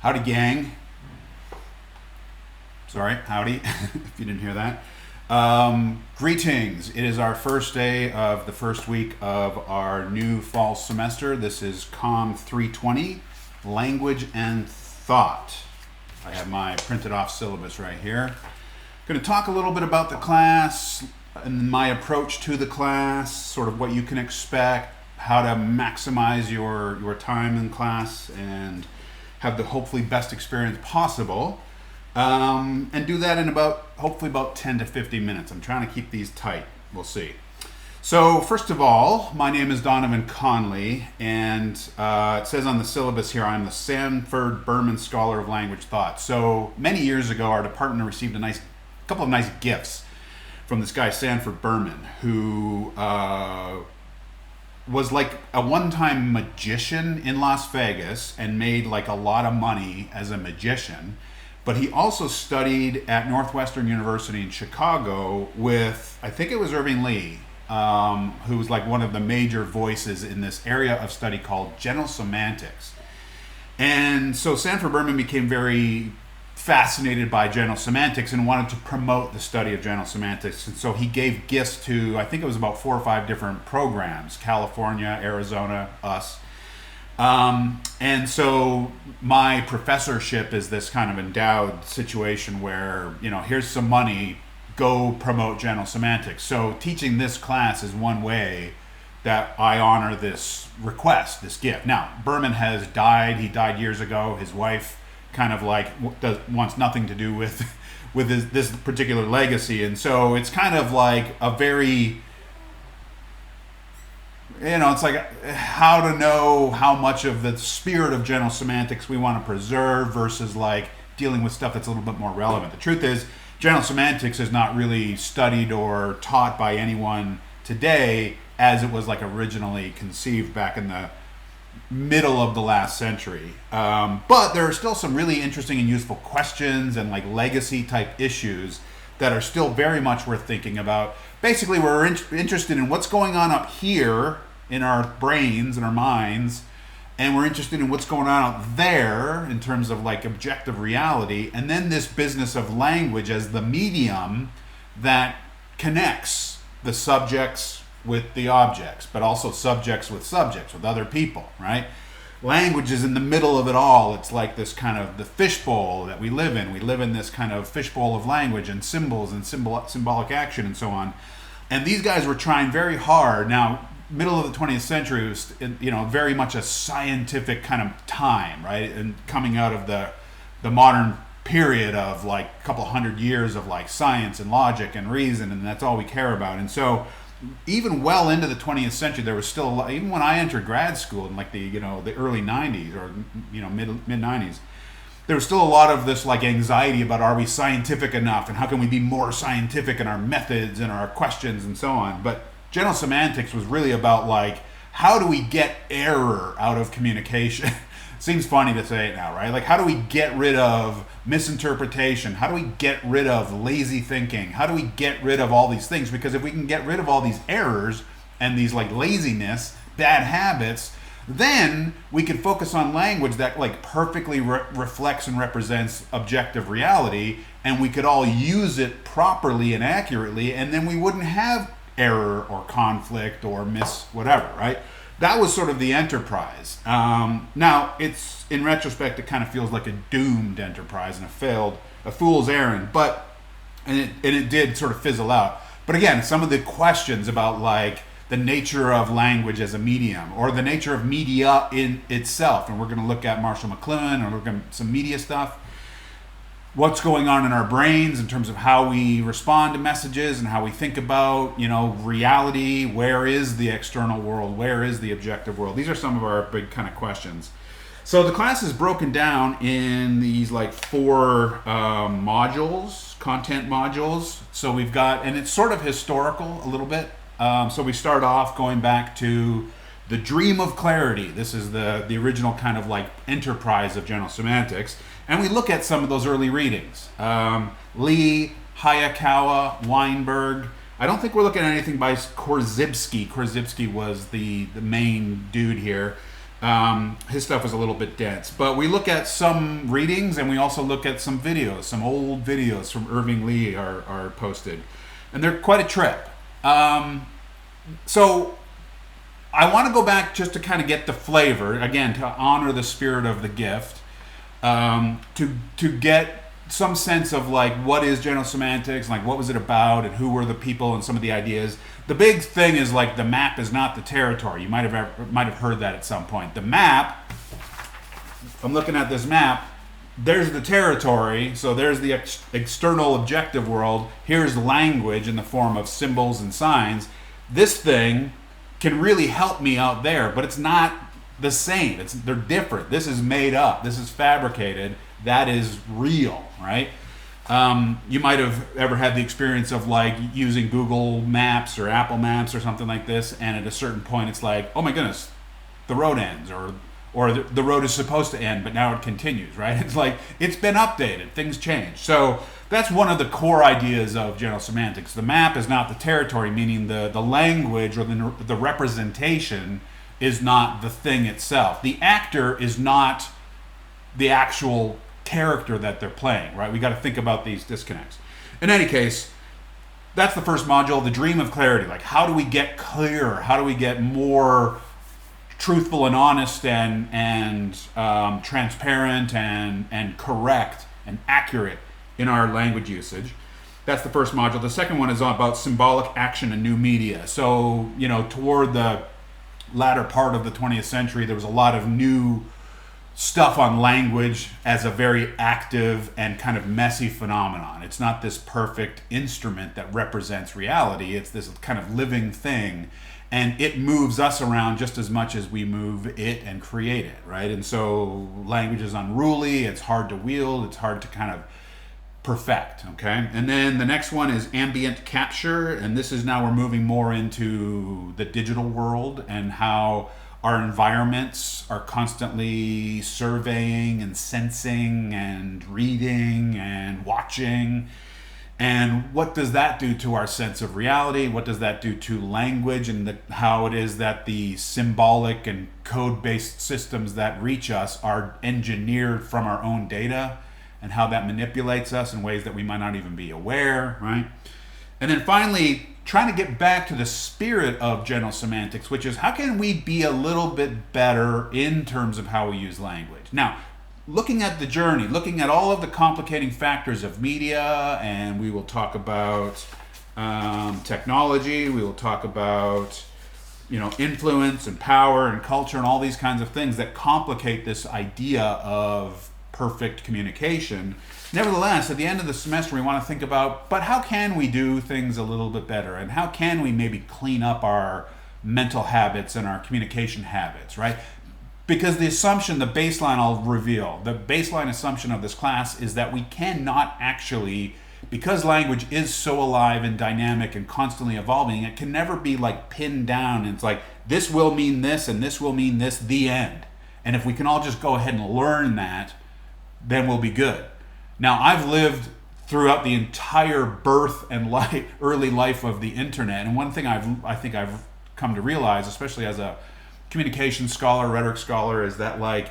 Howdy, gang. Sorry, howdy, if you didn't hear that. Greetings. It is our first day of the first week of our new fall semester. This is COM 320, Language and Thought. I have my printed off syllabus right here. Going to talk a little bit about the class and my approach to the class, sort of what you can expect, how to maximize your time in class and have the hopefully best experience possible. And do that in hopefully about 10 to 15 minutes. I'm trying to keep these tight. We'll see. So first of all, my name is Donovan Conley, and it says on the syllabus here, I'm the Sanford Berman Scholar of Language Thought. So many years ago, our department received a couple of nice gifts from this guy, Sanford Berman, who was like a one-time magician in Las Vegas and made like a lot of money as a magician. But he also studied at Northwestern University in Chicago with, I think it was Irving Lee, who was like one of the major voices in this area of study called general semantics. And so Sanford Berman became very fascinated by general semantics and wanted to promote the study of general semantics. And so he gave gifts to, I think it was about 4 or 5 different programs, California, Arizona, us. And so my professorship is this kind of endowed situation where, here's some money, go promote general semantics. So teaching this class is one way that I honor this request, this gift. Now, Berman has died. He died years ago. His wife kind of like wants nothing to do with this particular legacy. And so it's kind of like a very... it's like how to know how much of the spirit of general semantics we want to preserve versus like dealing with stuff that's a little bit more relevant. The truth is, general semantics is not really studied or taught by anyone today as it was like originally conceived back in the middle of the last century. But there are still some really interesting and useful questions and like legacy type issues that are still very much worth thinking about. Basically, we're interested in what's going on up here in our brains and our minds, and we're interested in what's going on out there in terms of like objective reality, and then this business of language as the medium that connects the subjects with the objects, but also subjects, with other people, right? Language is in the middle of it all. It's like this kind of the fishbowl that we live in. We live in this kind of fishbowl of language and symbols and symbolic action and so on. And these guys were trying very hard. Now, middle of the 20th century was, very much a scientific kind of time, right? And coming out of the modern period of like a couple hundred years of like science and logic and reason, and that's all we care about. And so even well into the 20th century, there was still a lot, even when I entered grad school in like the early 90s or mid 90s, there was still a lot of this like anxiety about, are we scientific enough, and how can we be more scientific in our methods and our questions and so on. But general semantics was really about like, how do we get error out of communication? Seems funny to say it now, right? Like, how do we get rid of misinterpretation? How do we get rid of lazy thinking? How do we get rid of all these things? Because if we can get rid of all these errors and these like laziness, bad habits, then we can focus on language that like perfectly reflects and represents objective reality, and we could all use it properly and accurately, and then we wouldn't have error or conflict or miss whatever, right? That was sort of the enterprise. Now, it's in retrospect, it kind of feels like a doomed enterprise and a fool's errand, and it did sort of fizzle out. But again, some of the questions about like the nature of language as a medium, or the nature of media in itself, and we're going to look at Marshall McLuhan, or look at some media stuff. What's going on in our brains in terms of how we respond to messages and how we think about, reality. Where is the external world? Where is the objective world? These are some of our big kind of questions. So the class is broken down in these like 4 modules, content modules. So we've got, and it's sort of historical a little bit. So we start off going back to the dream of clarity. This is the original kind of like enterprise of general semantics. And we look at some of those early readings. Lee, Hayakawa, Weinberg. I don't think we're looking at anything by Korzybski. Korzybski was the main dude here. His stuff was a little bit dense. But we look at some readings and we also look at some videos. Some old videos from Irving Lee are posted. And they're quite a trip. So I want to go back just to kind of get the flavor, again, to honor the spirit of the gift, to get some sense of like what is general semantics, like what was it about, and who were the people, and some of the ideas. The big thing is like the map is not the territory. You might have heard that at some point. The map. I'm looking at this map. There's the territory, so there's the external objective world. Here's language in the form of symbols and signs. This thing can really help me out there, but it's not the same. They're different. This is made up. This is fabricated. That is real, right? You might have ever had the experience of like using Google Maps or Apple Maps or something like this, and at a certain point it's like, oh my goodness, the road ends, or the road is supposed to end, but now it continues, right? It's like, it's been updated, things change. So that's one of the core ideas of general semantics. The map is not the territory, meaning the language or the representation is not the thing itself. The actor is not the actual character that they're playing, right? We got to think about these disconnects. In any case, that's the first module, the dream of clarity. Like, how do we get clearer? How do we get more truthful and honest and transparent and correct and accurate in our language usage? That's the first module. The second one is about symbolic action and new media. So, toward the latter part of the 20th century, there was a lot of new stuff on language as a very active and kind of messy phenomenon. It's not this perfect instrument that represents reality. It's this kind of living thing, and it moves us around just as much as we move it and create it, right? And so language is unruly, it's hard to wield, it's hard to kind of perfect, okay? And then the next one is ambient capture, and this is now we're moving more into the digital world and how our environments are constantly surveying and sensing and reading and watching. And what does that do to our sense of reality? What does that do to language and how it is that the symbolic and code-based systems that reach us are engineered from our own data, and how that manipulates us in ways that we might not even be aware, right? And then finally, trying to get back to the spirit of general semantics, which is how can we be a little bit better in terms of how we use language? Now, looking at the journey, looking at all of the complicating factors of media, and we will talk about technology, we will talk about influence and power and culture and all these kinds of things that complicate this idea of perfect communication. Nevertheless, at the end of the semester, we want to think about, but how can we do things a little bit better? And how can we maybe clean up our mental habits and our communication habits, right? Because the assumption, the baseline I'll reveal, the baseline assumption of this class is that we cannot actually, because language is so alive and dynamic and constantly evolving, it can never be like pinned down. And it's like, this will mean this and this will mean this, the end. And if we can all just go ahead and learn that, then we'll be good. Now, I've lived throughout the entire birth and early life of the internet, and one thing I think I've come to realize, especially as a communication scholar, rhetoric scholar, is that like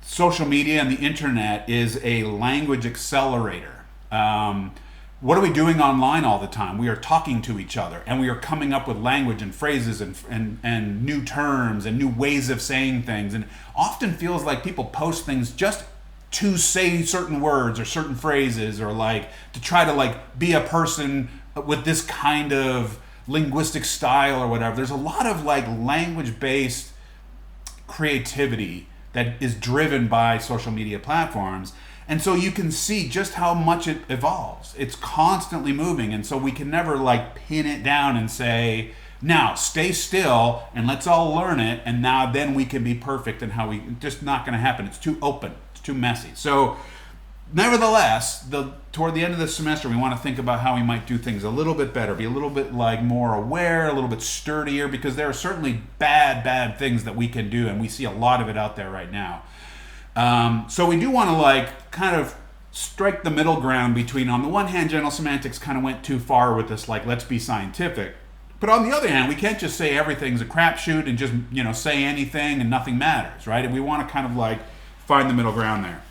social media and the internet is a language accelerator. What are we doing online all the time? We are talking to each other, and we are coming up with language and phrases and new terms and new ways of saying things, and often feels like people post things just to say certain words or certain phrases, or like to try to like be a person with this kind of linguistic style or whatever. There's a lot of like language-based creativity that is driven by social media platforms. And so you can see just how much it evolves. It's constantly moving. And so we can never like pin it down and say, now stay still and let's all learn it. And now then we can be perfect, and how we just not going to happen. It's too open. Too messy. So nevertheless, toward the end of the semester, we want to think about how we might do things a little bit better, be a little bit like more aware, a little bit sturdier, because there are certainly bad things that we can do, and we see a lot of it out there right now. So we do want to like kind of strike the middle ground between, on the one hand, general semantics kind of went too far with this, like, let's be scientific. But on the other hand, we can't just say everything's a crapshoot and just, say anything and nothing matters, right? And we want to kind of like find the middle ground there.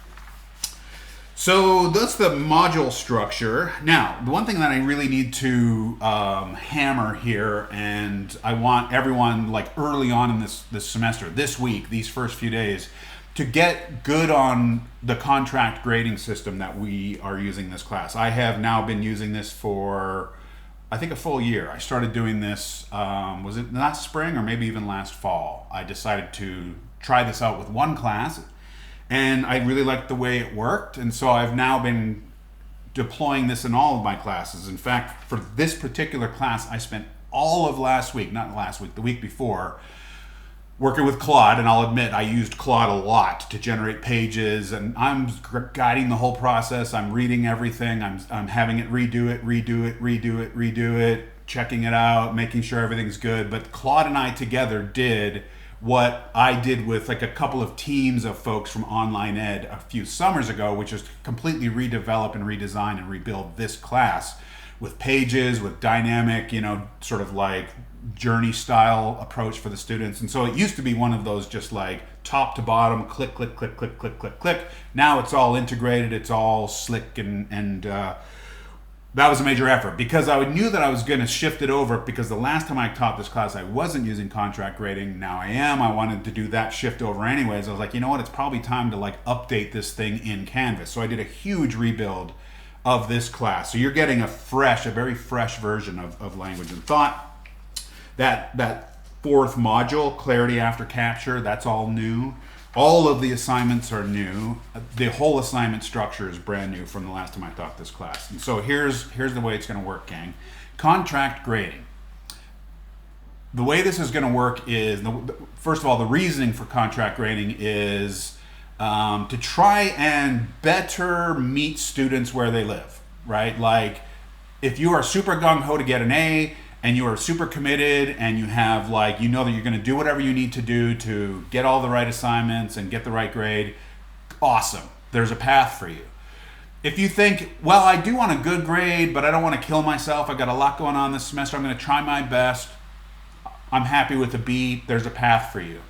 So that's the module structure. Now, the one thing that I really need to hammer here, and I want everyone like early on in this semester, this week, these first few days, to get good on the contract grading system that we are using this class. I have now been using this for, I think, a full year. I started doing this, was it last spring or maybe even last fall? I decided to try this out with one class, and I really liked the way it worked, and so I've now been deploying this in all of my classes. In fact, for this particular class, I spent all of last week, not last week, the week before, working with Claude, and I'll admit I used Claude a lot to generate pages, and I'm guiding the whole process. I'm reading everything. I'm having it redo it, checking it out, making sure everything's good. But Claude and I together did what I did with like a couple of teams of folks from Online Ed a few summers ago, which is completely redevelop and redesign and rebuild this class with pages, with dynamic, sort of like journey style approach for the students. And so it used to be one of those just like top to bottom, click, click, click, click, click, click, click. Now it's all integrated, it's all slick, and that was a major effort because I knew that I was going to shift it over, because the last time I taught this class I wasn't using contract grading. Now I am. I wanted to do that shift over anyways. I was like, you know what, it's probably time to like update this thing in Canvas. So I did a huge rebuild of this class. So you're getting a very fresh version of Language and Thought. That fourth module, Clarity After Capture, that's all new. All of the assignments are new. The whole assignment structure is brand new from the last time I taught this class. And so here's the way it's going to work, gang. Contract grading. The way this is going to work is, first of all, the reasoning for contract grading is to try and better meet students where they live, right? Like, if you are super gung-ho to get an A, and you are super committed, and you have that you're going to do whatever you need to do to get all the right assignments and get the right grade, awesome. There's a path for you. If you think, well, I do want a good grade, but I don't want to kill myself, I've got a lot going on this semester, I'm going to try my best, I'm happy with a B, there's a path for you.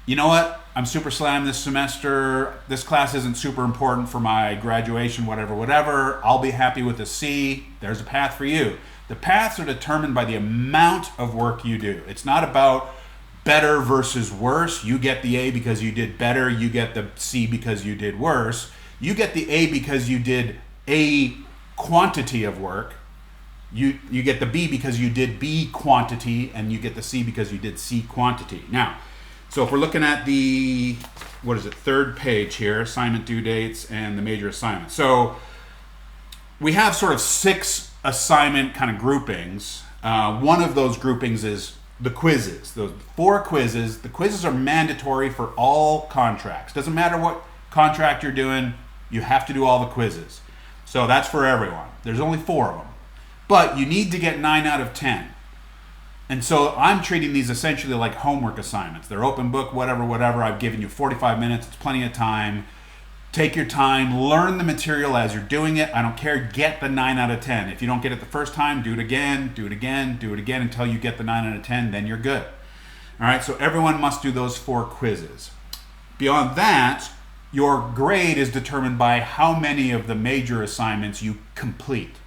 You know what? I'm super slammed this semester, this class isn't super important for my graduation, whatever, I'll be happy with a C, there's a path for you. The paths are determined by the amount of work you do. It's not about better versus worse. You get the A because you did better. You get the C because you did worse. You get the A because you did A quantity of work. You get the B because you did B quantity, and you get the C because you did C quantity. Now, so if we're looking at the, third page here, assignment due dates and the major assignments. So we have sort of 6 assignment kind of groupings. One of those groupings is the quizzes. Those 4 quizzes. The quizzes are mandatory for all contracts. Doesn't matter what contract you're doing, you have to do all the quizzes. So that's for everyone. There's only 4 of them. But you need to get 9 out of 10. And so I'm treating these essentially like homework assignments. They're open book, whatever. I've given you 45 minutes. It's plenty of time. Take your time, learn the material as you're doing it. I don't care, get the 9 out of 10. If you don't get it the first time, do it again until you get the 9 out of 10, then you're good. All right, so everyone must do those 4 quizzes. Beyond that, your grade is determined by how many of the major assignments you complete.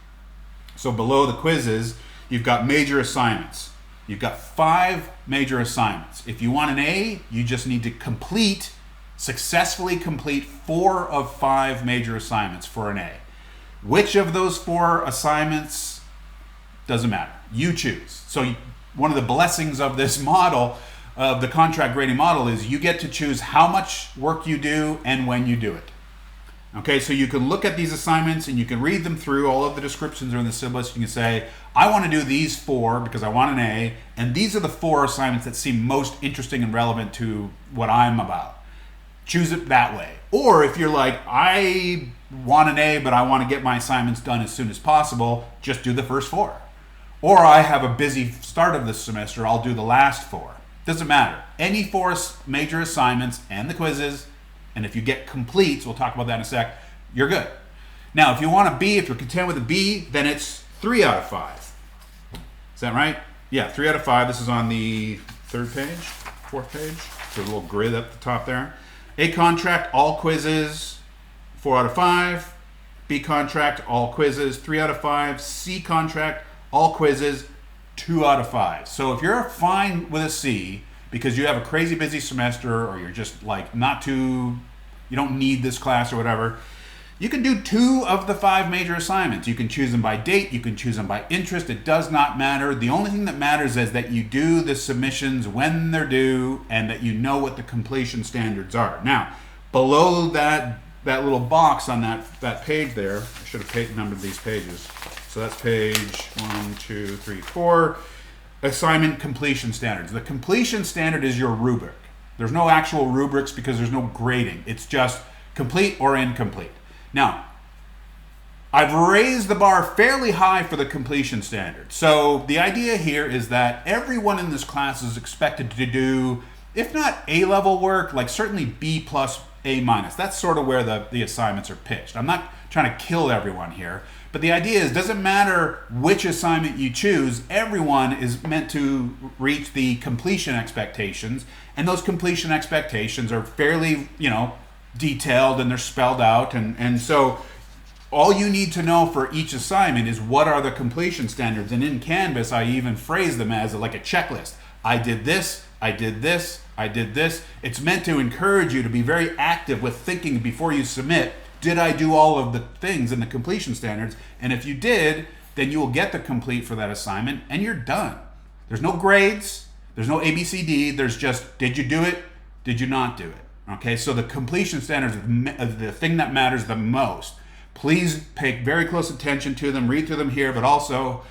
So below the quizzes, you've got major assignments. You've got 5 major assignments. If you want an A, you just need to successfully complete 4 of 5 major assignments for an A. Which of those 4 assignments doesn't matter. You choose. So one of the blessings of this model, of the contract grading model, is you get to choose how much work you do and when you do it. Okay, so you can look at these assignments and you can read them through. All of the descriptions are in the syllabus. You can say, I want to do these 4 because I want an A, and these are the 4 assignments that seem most interesting and relevant to what I'm about. Choose it that way. Or if you're like, I want an A, but I want to get my assignments done as soon as possible, just do the first 4. Or I have a busy start of this semester, I'll do the last 4. Doesn't matter. Any 4 major assignments and the quizzes, and if you get completes, we'll talk about that in a sec, you're good. Now, if you want a B, if you're content with a B, then it's 3 out of 5. Is that right? Yeah, 3 out of 5. This is on the fourth page. So a little grid up the top there. A contract, all quizzes, 4 out of 5. B contract, all quizzes, 3 out of 5. C contract, all quizzes, 2 out of 5. So if you're fine with a C because you have a crazy busy semester, or you're just like you don't need this class or whatever, you can do 2 of the 5 major assignments. You can choose them by date, you can choose them by interest. It does not matter. The only thing that matters is that you do the submissions when they're due and that you know what the completion standards are. Now, below that little box on that page there, I should have numbered these pages. So that's page 1, 2, 3, 4. Assignment completion standards. The completion standard is your rubric. There's no actual rubrics because there's no grading. It's just complete or incomplete. Now, I've raised the bar fairly high for the completion standard. So the idea here is that everyone in this class is expected to do, if not A-level work, like certainly B plus, A minus. That's sort of where the assignments are pitched. I'm not trying to kill everyone here, but the idea is, doesn't matter which assignment you choose, everyone is meant to reach the completion expectations, and those completion expectations are fairly, detailed, and they're spelled out, and so all you need to know for each assignment is what are the completion standards. And in Canvas, I even phrase them as like a checklist. I did this, I did this, I did this. It's meant to encourage you to be very active with thinking before you submit. Did I do all of the things in the completion standards? And if you did, then you will get the complete for that assignment, and you're done. There's no grades, there's no ABCD, there's just, did you do it, did you not do it? Okay, so the completion standards are the thing that matters the most. Please pay very close attention to them, read through them here, but also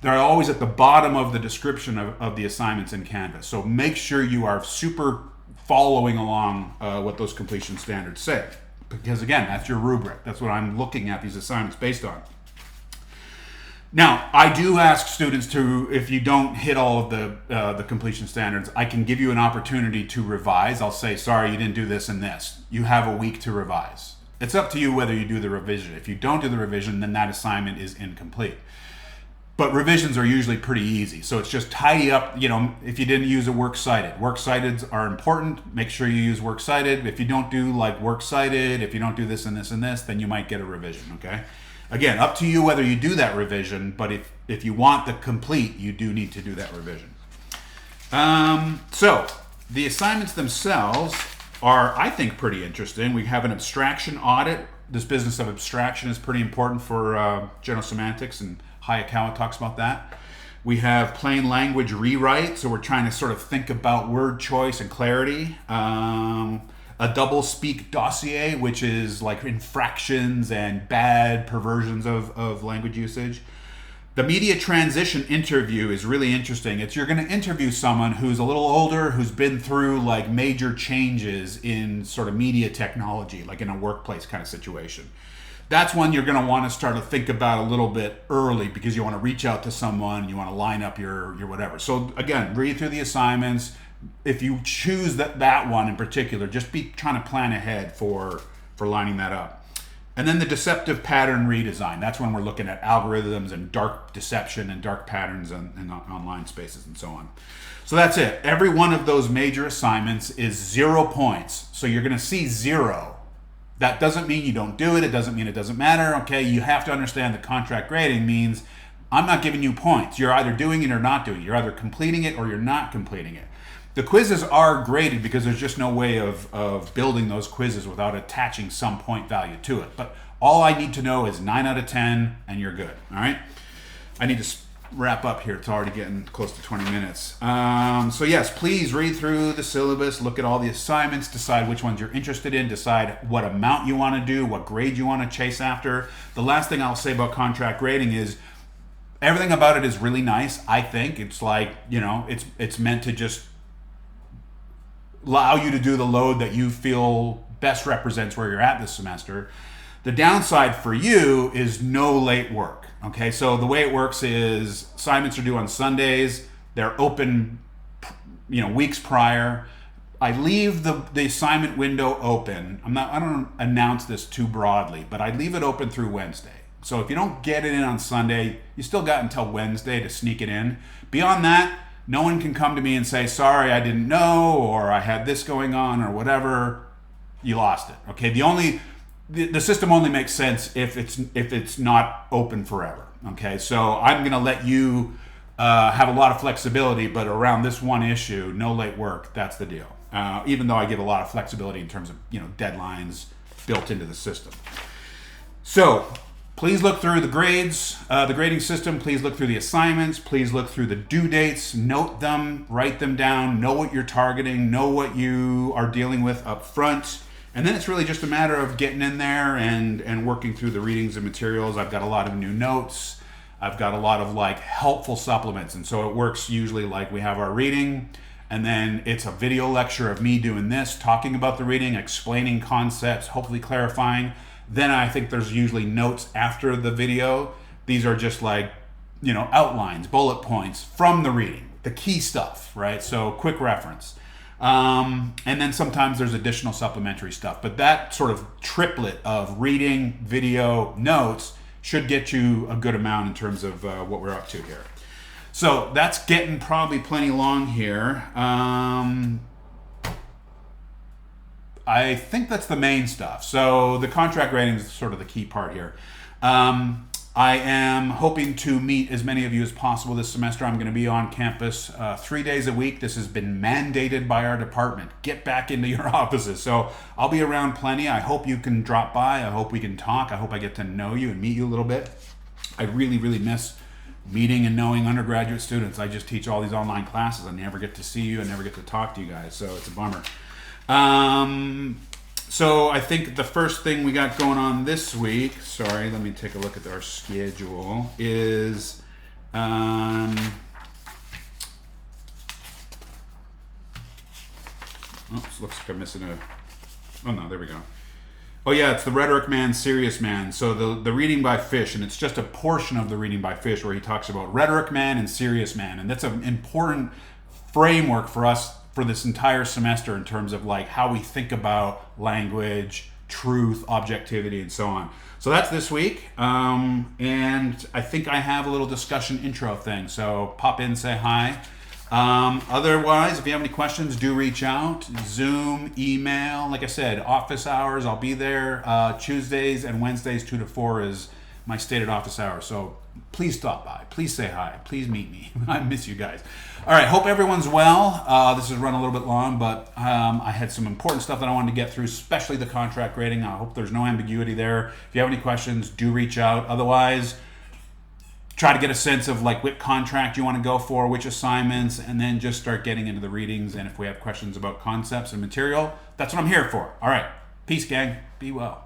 they're always at the bottom of the description of the assignments in Canvas. So make sure you are super following along what those completion standards say. Because again, that's your rubric. That's what I'm looking at these assignments based on. Now, I do ask students to, if you don't hit all of the completion standards, I can give you an opportunity to revise. I'll say, sorry, you didn't do this and this. You have a week to revise. It's up to you whether you do the revision. If you don't do the revision, then that assignment is incomplete. But revisions are usually pretty easy. So it's just tidy up, if you didn't use a works cited. Works cited are important. Make sure you use works cited. If you don't do like works cited, if you don't do this and this and this, then you might get a revision, okay? Again, up to you whether you do that revision, but if you want the complete, you do need to do that revision. So the assignments themselves are, I think, pretty interesting. We have an abstraction audit. This business of abstraction is pretty important for general semantics, and Hayakawa talks about that. We have plain language rewrite, so we're trying to sort of think about word choice and clarity. A double speak dossier, which is like infractions and bad perversions of language usage. The media transition interview is really interesting. You're going to interview someone who's a little older, who's been through like major changes in sort of media technology, like in a workplace kind of situation. That's one you're going to want to start to think about a little bit early, because you want to reach out to someone, you want to line up your whatever. So again, read through the assignments. If you choose that one in particular, just be trying to plan ahead for lining that up. And then the deceptive pattern redesign. That's when we're looking at algorithms and dark deception and dark patterns and online spaces and so on. So that's it. Every one of those major assignments is 0 points. So you're going to see 0. That doesn't mean you don't do it. It doesn't mean it doesn't matter. Okay, you have to understand that contract grading means I'm not giving you points. You're either doing it or not doing it. You're either completing it or you're not completing it. The quizzes are graded because there's just no way of building those quizzes without attaching some point value to it. But all I need to know is 9 out of 10 and you're good. All right. I need to wrap up here. It's already getting close to 20 minutes. So yes, please read through the syllabus, look at all the assignments, decide which ones you're interested in, decide what amount you want to do, what grade you want to chase after. The last thing I'll say about contract grading is everything about it is really nice. I think it's like, it's meant to just allow you to do the load that you feel best represents where you're at this semester. The downside for you is no late work. Okay, so the way it works is assignments are due on Sundays. They're open, weeks prior. I leave the assignment window open. I don't announce this too broadly, but I leave it open through Wednesday. So if you don't get it in on Sunday, you still got until Wednesday to sneak it in. Beyond that, no one can come to me and say, sorry, I didn't know, or I had this going on, or whatever. You lost it. Okay, the system only makes sense if it's not open forever. Okay, so I'm going to let you have a lot of flexibility, but around this one issue, no late work. That's the deal. Even though I give a lot of flexibility in terms of deadlines built into the system. So please look through the grades, the grading system. Please look through the assignments. Please look through the due dates. Note them, write them down. Know what you're targeting. Know what you are dealing with up front. And then it's really just a matter of getting in there and working through the readings and materials. I've got a lot of new notes. I've got a lot of helpful supplements. And so it works usually like we have our reading, and then it's a video lecture of me doing this, talking about the reading, explaining concepts, hopefully clarifying. Then I think there's usually notes after the video. These are just outlines, bullet points from the reading, the key stuff, right? So quick reference. And then sometimes there's additional supplementary stuff. But that sort of triplet of reading, video, notes should get you a good amount in terms of what we're up to here. So that's getting probably plenty long here. I think that's the main stuff. So the contract rating is sort of the key part here. I am hoping to meet as many of you as possible this semester. I'm going to be on campus 3 days a week. This has been mandated by our department. Get back into your offices. So I'll be around plenty. I hope you can drop by. I hope we can talk. I hope I get to know you and meet you a little bit. I really, really miss meeting and knowing undergraduate students. I just teach all these online classes. I never get to see you. I never get to talk to you guys. So it's a bummer. So I think the first thing we got going on this week, sorry, let me take a look at our schedule, is oops, looks like I'm missing oh no, there we go. Oh yeah, it's the Rhetoric Man, Serious Man. So the reading by Fish, and it's just a portion of the reading by Fish where he talks about Rhetoric Man and Serious Man, and that's an important framework for us for this entire semester in terms of how we think about language, truth, objectivity, and so on. So that's this week, and I think I have a little discussion intro thing, so pop in, say hi. Otherwise, if you have any questions, do reach out. Zoom, email, like I said, office hours, I'll be there. Tuesdays and Wednesdays 2 to 4 is my stated office hours, so please stop by. Please say hi. Please meet me. I miss you guys. All right, hope everyone's well. This has run a little bit long, but I had some important stuff that I wanted to get through, especially the contract grading. I hope there's no ambiguity there. If you have any questions, do reach out. Otherwise, try to get a sense of what contract you want to go for, which assignments, and then just start getting into the readings. And if we have questions about concepts and material, that's what I'm here for. All right, peace, gang. Be well.